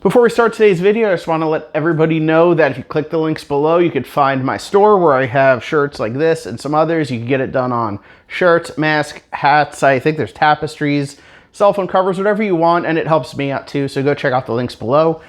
Before we start today's video, I just want to let everybody know that if you click the links below, you could find my store where I have shirts like this and some others. You can get it done on shirts, masks, hats. I think there's tapestries, cell phone covers, whatever you want, and it helps me out too. So go check out the links below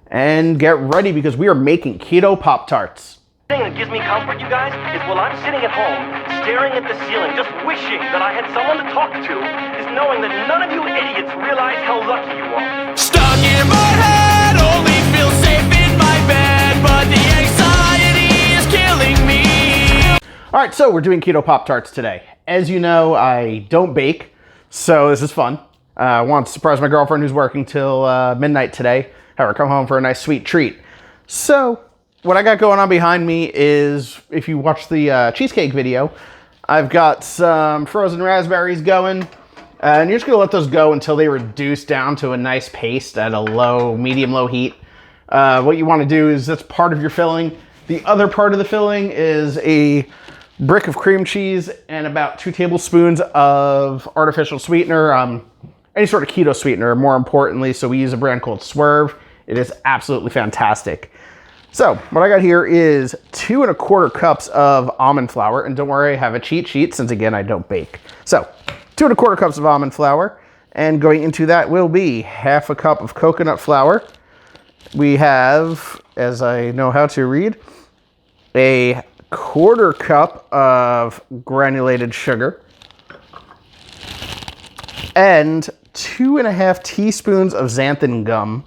and get ready because we are making keto Pop-Tarts. The thing that gives me comfort, you guys, is while I'm sitting at home, staring at the ceiling, just wishing that I had someone to talk to, is knowing that none of you idiots realize how lucky you are. Stuck in my head, only feel safe in my bed, but the anxiety is killing me. All right, so we're doing keto Pop-Tarts today. As you know, I don't bake, so this is fun. I want to surprise my girlfriend who's working till midnight today, have her come home for a nice sweet treat. So what I got going on behind me is, if you watch the cheesecake video, I've got some frozen raspberries going, and you're just gonna let those go until they reduce down to a nice paste at a medium-low heat. What you wanna do is, that's part of your filling. The other part of the filling is a brick of cream cheese and about 2 tablespoons of artificial sweetener, any sort of keto sweetener, more importantly. So we use a brand called Swerve. It is absolutely fantastic. So what I got here is 2 1/4 cups of almond flour. And don't worry, I have a cheat sheet since, again, I don't bake. So 2 1/4 cups of almond flour. And going into that will be 1/2 cup of coconut flour. We have, as I know how to read, a 1/4 cup of granulated sugar. And 2 1/2 teaspoons of xanthan gum.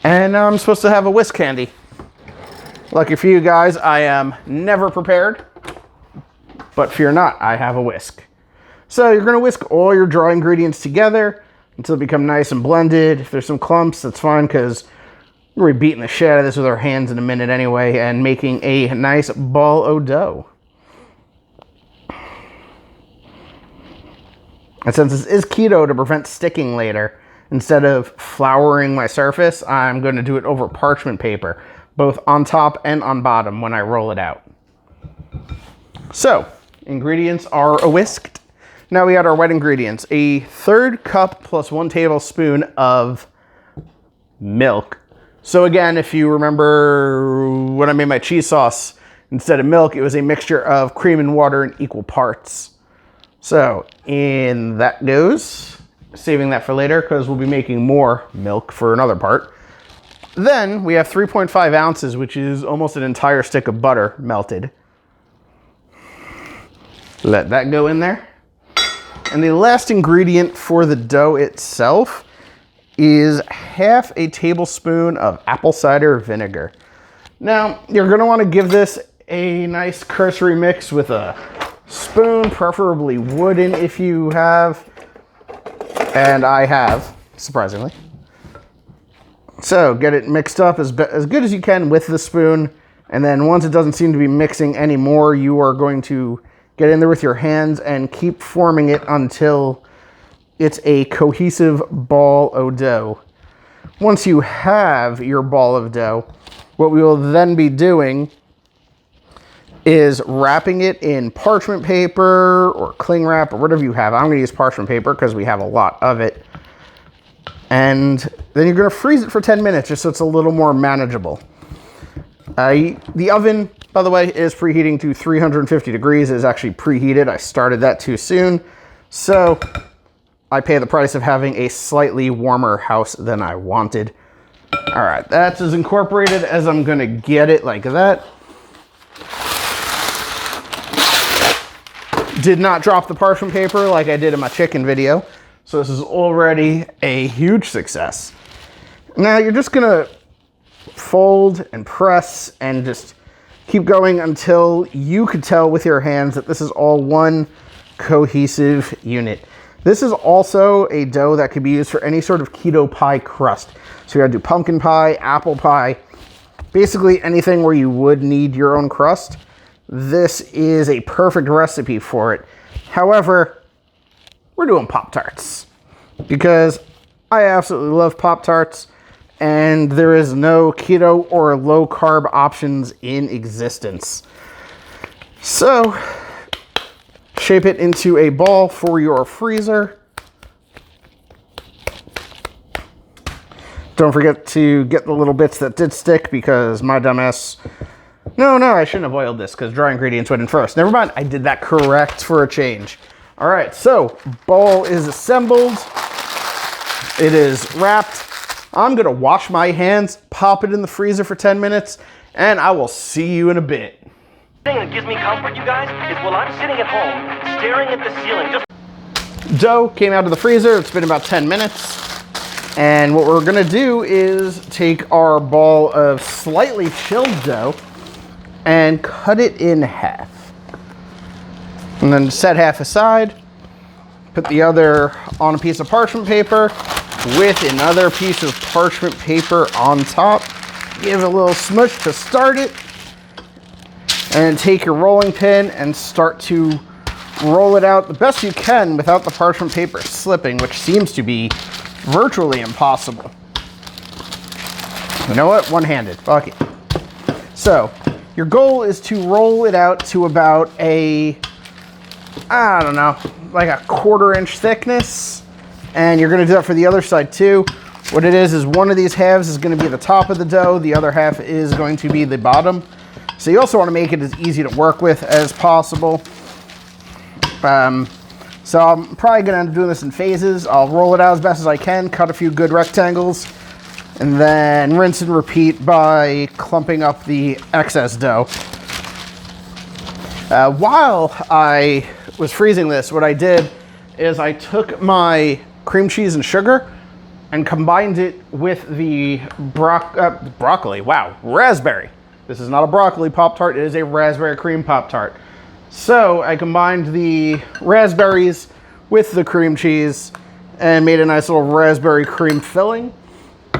And now I'm supposed to have a whisk handy. Lucky for you guys, I am never prepared, but fear not, I have a whisk. So you're gonna whisk all your dry ingredients together until they become nice and blended. If there's some clumps, that's fine, because we're beating the shit out of this with our hands in a minute anyway, and making a nice ball of dough. And since this is keto, to prevent sticking later, instead of flouring my surface, I'm going to do it over parchment paper, both on top and on bottom when I roll it out. So, ingredients are whisked. Now we add our wet ingredients. A 1/3 cup plus 1 tablespoon of milk. So again, if you remember when I made my cheese sauce, instead of milk, it was a mixture of cream and water in equal parts. So in that goes. Saving that for later because we'll be making more milk for another part. Then we have 3.5 ounces, which is almost an entire stick of butter melted. Let that go in there. And the last ingredient for the dough itself is 1/2 a tablespoon of apple cider vinegar. Now, you're gonna wanna give this a nice cursory mix with a spoon, preferably wooden if you have. And I have, surprisingly. So get it mixed up as good as you can with the spoon. And then once it doesn't seem to be mixing anymore, you are going to get in there with your hands and keep forming it until it's a cohesive ball of dough. Once you have your ball of dough, what we will then be doing is wrapping it in parchment paper or cling wrap or whatever you have. I'm gonna use parchment paper because we have a lot of it. And then you're gonna freeze it for 10 minutes just so it's a little more manageable. The oven, by the way, is preheating to 350 degrees. It is actually preheated. I started that too soon. So I pay the price of having a slightly warmer house than I wanted. All right, that's as incorporated as I'm gonna get it, like that. Did not drop the parchment paper like I did in my chicken video. So this is already a huge success. Now you're just gonna fold and press and just keep going until you could tell with your hands that this is all one cohesive unit. This is also a dough that could be used for any sort of keto pie crust. So you're gonna do pumpkin pie, apple pie, basically anything where you would need your own crust. This is a perfect recipe for it. However, we're doing Pop-Tarts because I absolutely love Pop-Tarts and there is no keto or low carb options in existence. So, shape it into a ball for your freezer. Don't forget to get the little bits that did stick because my dumbass... No, I shouldn't have oiled this because dry ingredients went in first. Never mind, I did that correct for a change. All right, so ball is assembled. It is wrapped. I'm gonna wash my hands, pop it in the freezer for 10 minutes, and I will see you in a bit. The thing that gives me comfort, you guys, is while I'm sitting at home, staring at the ceiling, just... Dough came out of the freezer. It's been about 10 minutes. And what we're gonna do is take our ball of slightly chilled dough and cut it in half. And then set half aside, put the other on a piece of parchment paper with another piece of parchment paper on top. Give it a little smush to start it. And take your rolling pin and start to roll it out the best you can without the parchment paper slipping, which seems to be virtually impossible. You know what? One-handed. Fuck it. So, your goal is to roll it out to about a, I don't know, like a 1/4 inch thickness. And you're going to do that for the other side too. What it is one of these halves is going to be the top of the dough. The other half is going to be the bottom. So you also want to make it as easy to work with as possible. So I'm probably going to end up doing this in phases. I'll roll it out as best as I can, cut a few good rectangles, and then rinse and repeat by clumping up the excess dough. While I was freezing this, what I did is I took my cream cheese and sugar and combined it with the broccoli. Wow, raspberry. This is not a broccoli Pop-Tart, it is a raspberry cream Pop-Tart. So I combined the raspberries with the cream cheese and made a nice little raspberry cream filling.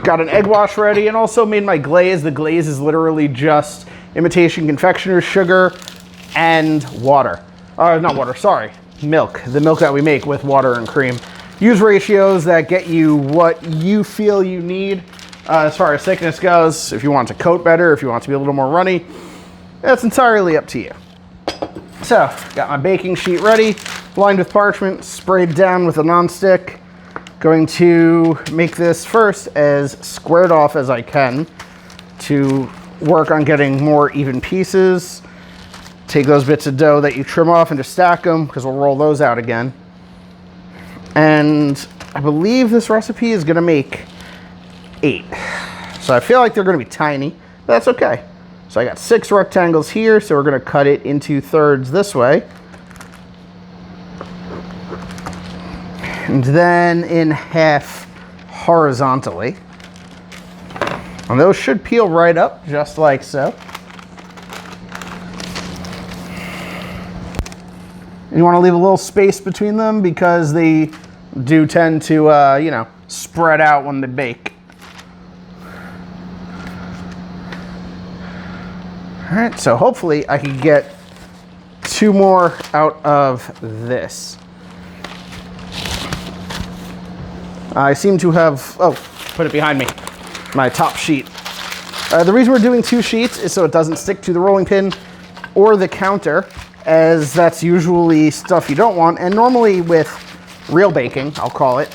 Got an egg wash ready and also made my glaze. The glaze is literally just imitation confectioner's sugar and water. Not water, sorry, milk. The milk that we make with water and cream. Use ratios that get you what you feel you need. As far as thickness goes, if you want to coat better, if you want to be a little more runny, that's entirely up to you. So, got my baking sheet ready, lined with parchment, sprayed down with a nonstick. Going to make this first as squared off as I can to work on getting more even pieces. Take those bits of dough that you trim off and just stack them because we'll roll those out again. And I believe this recipe is gonna make 8. So I feel like they're gonna be tiny, but that's okay. So I got 6 rectangles here, so we're gonna cut it into thirds this way. And then in half horizontally. And those should peel right up, just like so. And you wanna leave a little space between them because they do tend to, you know, spread out when they bake. All right, so hopefully I can get 2 more out of this. I seem to have, oh, put it behind me, my top sheet. The reason we're doing 2 sheets is so it doesn't stick to the rolling pin or the counter, as that's usually stuff you don't want. And normally with real baking, I'll call it,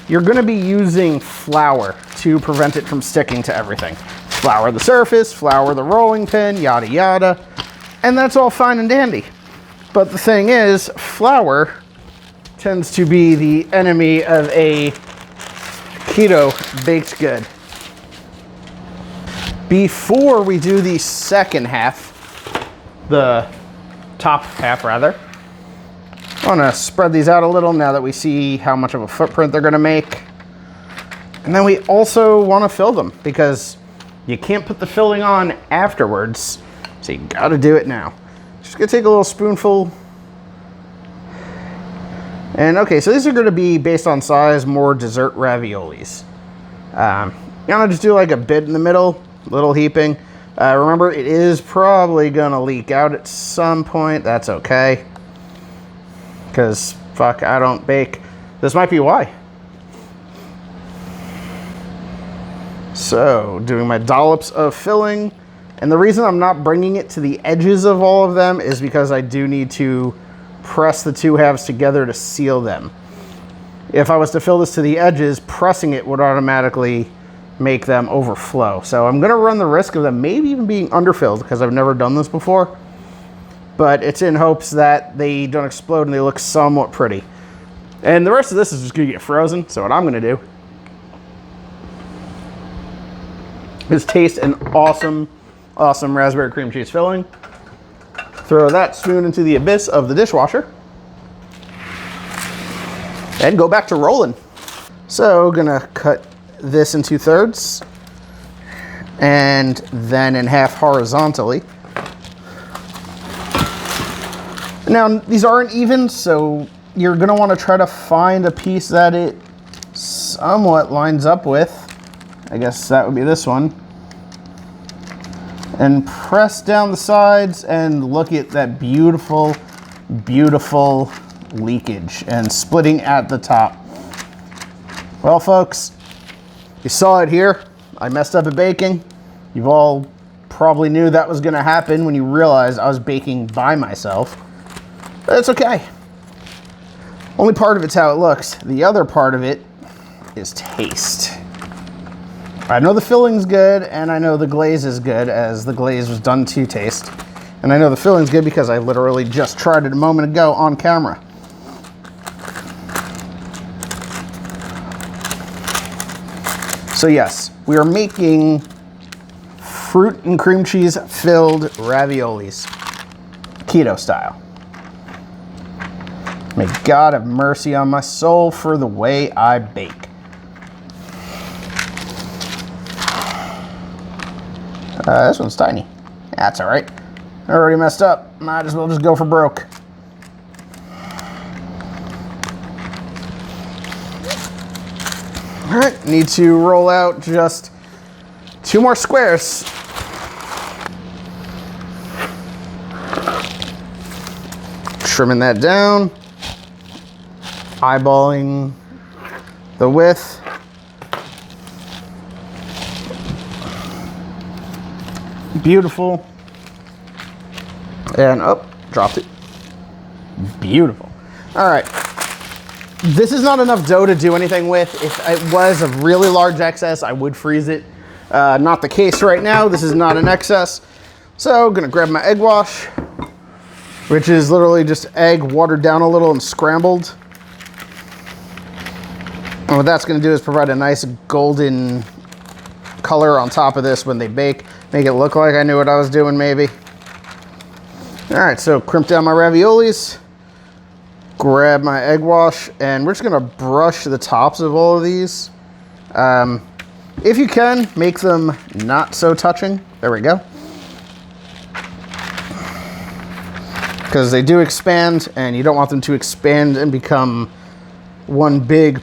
you're gonna be using flour to prevent it from sticking to everything. Flour the surface, flour the rolling pin, yada yada, and that's all fine and dandy. But the thing is, flour tends to be the enemy of a keto baked good. Before we do the second half, the top half rather, I want to spread these out a little now that we see how much of a footprint they're going to make. And then we also want to fill them because you can't put the filling on afterwards, so you got to do it now. Just going to take a little spoonful. And okay, so these are going to be, based on size, more dessert raviolis. I'm going to just do like a bit in the middle, little heaping. Remember, it is probably going to leak out at some point. That's okay. Because, fuck, I don't bake. This might be why. So, doing my dollops of filling. And the reason I'm not bringing it to the edges of all of them is because I do need to press the 2 halves together to seal them. If I was to fill this to the edges, pressing it would automatically make them overflow. So I'm gonna run the risk of them maybe even being underfilled because I've never done this before. But it's in hopes that they don't explode and they look somewhat pretty. And the rest of this is just gonna get frozen. So what I'm gonna do is taste an awesome raspberry cream cheese filling. Throw that spoon into the abyss of the dishwasher. And go back to rolling. So gonna cut this in 2/3 and then in half horizontally. Now these aren't even, so you're gonna wanna try to find a piece that it somewhat lines up with. I guess that would be this one. And press down the sides and look at that beautiful, beautiful leakage and splitting at the top. Well, folks, you saw it here. I messed up at baking. You've all probably knew that was gonna happen when you realized I was baking by myself. But it's okay. Only part of it's how it looks. The other part of it is taste. I know the filling's good, and I know the glaze is good, as the glaze was done to taste. And I know the filling's good because I literally just tried it a moment ago on camera. So yes, we are making fruit and cream cheese filled raviolis, keto style. May God have mercy on my soul for the way I bake. This one's tiny. That's all right. I already messed up. Might as well just go for broke. All right, need to roll out just 2 more squares. Trimming that down, eyeballing the width. Beautiful. And dropped it. Beautiful. All right. This is not enough dough to do anything with. If it was a really large excess, I would freeze it. Not the case right now. This is not an excess. So I'm gonna grab my egg wash, which is literally just egg watered down a little and scrambled. And what that's gonna do is provide a nice golden color on top of this when they bake. Make it look like I knew what I was doing, maybe. All right, so crimp down my raviolis. Grab my egg wash, and we're just gonna brush the tops of all of these. If you can, make them not so touching. There we go. Because they do expand, and you don't want them to expand and become one big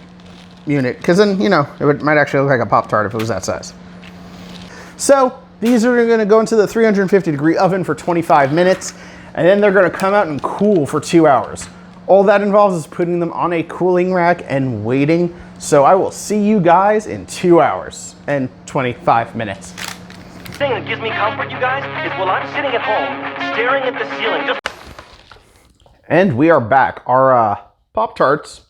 unit. Because then, you know, it might actually look like a Pop-Tart if it was that size. So these are gonna go into the 350-degree oven for 25 minutes, and then they're gonna come out and cool for 2 hours. All that involves is putting them on a cooling rack and waiting. So I will see you guys in 2 hours and 25 minutes. The thing that gives me comfort, you guys, is while I'm sitting at home, staring at the ceiling, just... And we are back. Our Pop-Tarts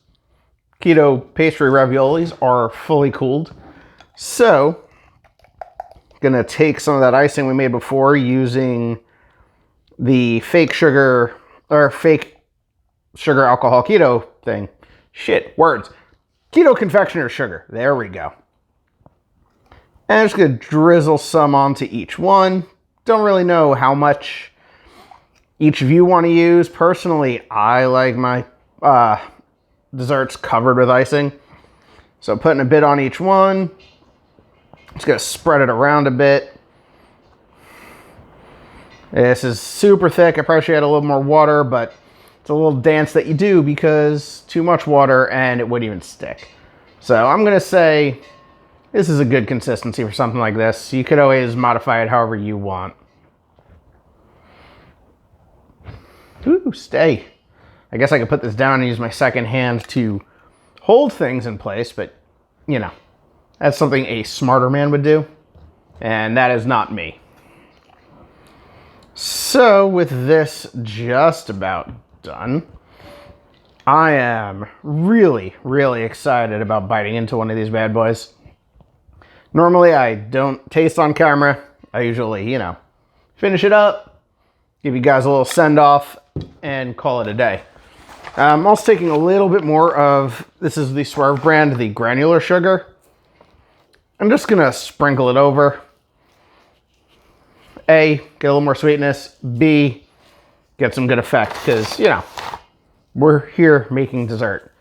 keto pastry raviolis are fully cooled. So, gonna take some of that icing we made before using the fake sugar alcohol keto thing. Shit, words. Keto confectioner sugar. There we go. And I'm just gonna drizzle some onto each one. Don't really know how much each of you want to use. Personally, I like my desserts covered with icing. So putting a bit on each one. Just gonna spread it around a bit. This is super thick. I probably should add a little more water, but it's a little dance that you do because too much water and it wouldn't even stick. So I'm gonna say this is a good consistency for something like this. You could always modify it however you want. Ooh, stay. I guess I could put this down and use my second hand to hold things in place, but you know, that's something a smarter man would do, and that is not me. So with this just about done, I am really, really excited about biting into one of these bad boys. Normally, I don't taste on camera. I usually, you know, finish it up, give you guys a little send-off, and call it a day. I'm also taking a little bit more of, this is the Swerve brand, the granular sugar. I'm just gonna sprinkle it over. A, get a little more sweetness. B, get some good effect, because, you know, we're here making dessert.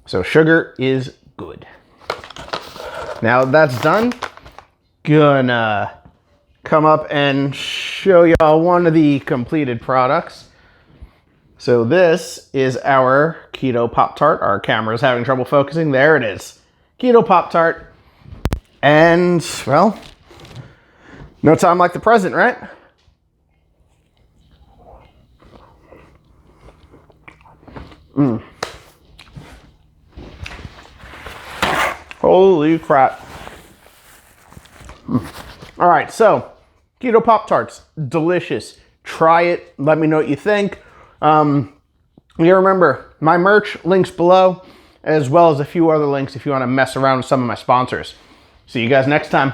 So sugar is good. Now that's done, gonna come up and show y'all one of the completed products. So this is our Keto Pop-Tart. Our camera is having trouble focusing. There it is. Keto Pop-Tart. And, well, no time like the present, right? Holy crap. All right, so Keto Pop-Tarts, delicious. Try it. Let me know what you think. You remember, my merch, links below, as well as a few other links if you want to mess around with some of my sponsors. See you guys next time.